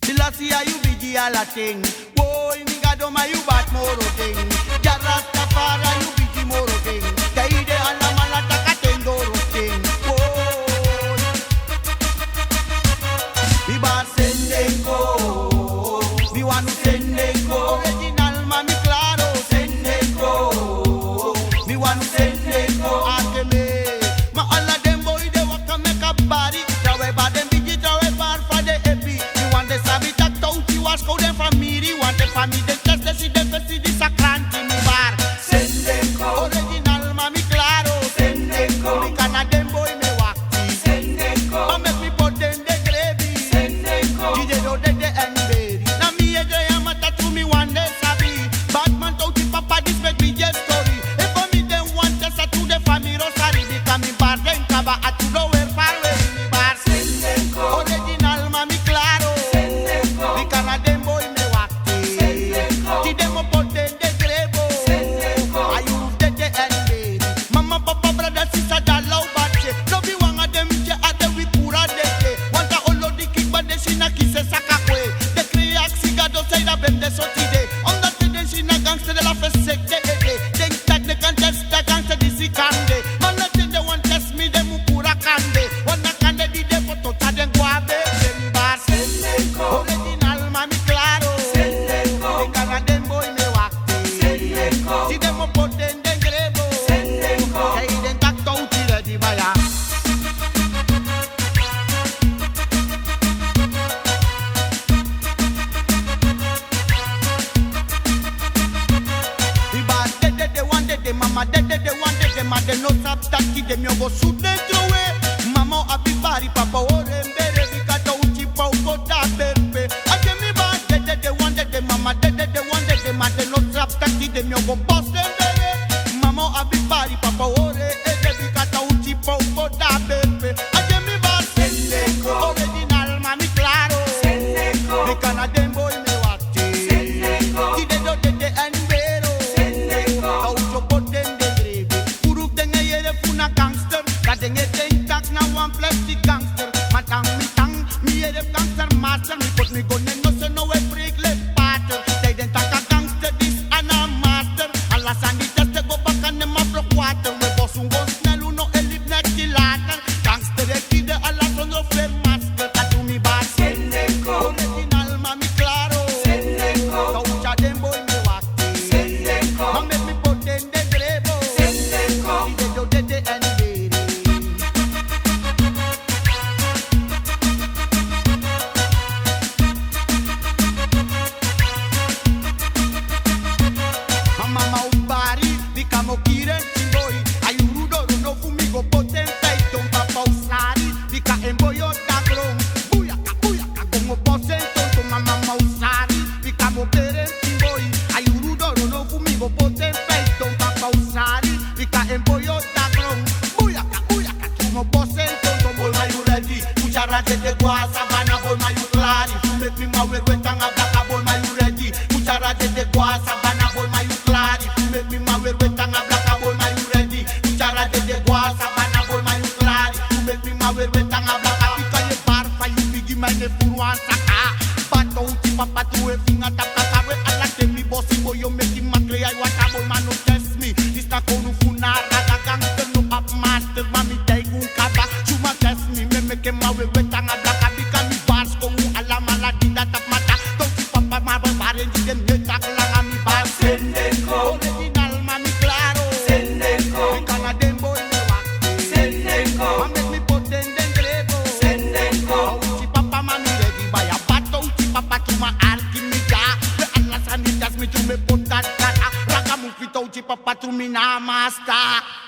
Selassie you bigi a la ting. Boy, me gado ma you bat moro ting. Ya Rastafari you bigi moro ting. Kaide ala malata katendoro ting. Boy, we bar Sendengo. We want Sendengo. Original mami claro Sendengo. We want Sendengo. Akeme. Ma alla dem boy de waka make a body. Trawe ba dem bigi trawe bar for the happy. You want the sabi tak touti was go dem family. Want the family the test the see the sacranti mi bar. Sendengo. Original mami claro Sendengo. We can a dem boy me wakti. Sendengo. Ma make me put them the gravy. Sendengo. Did do the and berry. Na me e dey amata to me one day sabi. Batman touti papa this make me just story. If for me dem want test to the family rosary. Because me bar dem kaba at to lower far way mi bar. Sendengo. Original mami claro. Sendengo. We can a dem boy me wakti. Sendengo. Did them put them the grebo. Sendengo. I use the and berry. Mama papa brother sister da love bache. Love you one of them je ade we pura deke. Want a olo di kick but de sina kise saka kwe. De kriak siga do say da bem de sotide. On the tide sina gangster de la fesek de ede. Den tak de contest da gangster di si kande. Man la tide want test me de mu pura kande. Wana kande di de foto ta den guave. Dem bar Sendengo. Original mami claro. Sendengo. De kana den boy me wakti. Sendengo. Ti dem mo pot den grebo. Sendengo. Hey den tak touti de di baya. Mama de one de ma de no sap taki de mi go shoot them through mama abi bari papa ore mbere bikata uchi pa ukota pepe ake mi ba de one de mama de one de ma de no sap taki de mi go boss them mbere mama abi bari papa ore ede bikata uchi pa ukota pepe ake mi ba Sendengo original mami claro Sendengo de Canadian boy me wakti Sendengo ti de do de enbero Sendengo auto poten gangster, that they ain't tak na one plastic gangster. Matang mi tang, me hear the gangster master. Me put me gun and no say no way break left pattern. They didn't tak a gangster this and a master. Alas and the test they go back and them a block water. We boss un gun snell uno elip net the latter. Gangster they kid the alas on no flame master. That to me bad Sendengo. Original mami claro Sendengo. Toucha them boy me wakti Sendengo. Ma make me put them the grebo Sendengo. De guasa, bana boy my you clari. Make me my way with a black boy my you ready. Muchara de guasa, bana boy my you clari. Make me my way with a black boy my you ready. Muchara de guasa, bana boy my you clari. Make me my way with a black because you bar for you bigi my ne furuan saka. But uchi papa tu e finga tapaka we ala tell me bossy boy you make him macre I want a boy man no test me. This na konu funara da gangster no up master mami tay gun kaba. Chuma test me me make him my way with a black. Sendengo original mami claro Sendengo we Canadian boy me wakti Sendengo ma make me put them grebo Sendengo uchi papa mami ready by a bato uchi papa to my alchemija we alas and it me to me put that ragamuffin uchi papa to me na master.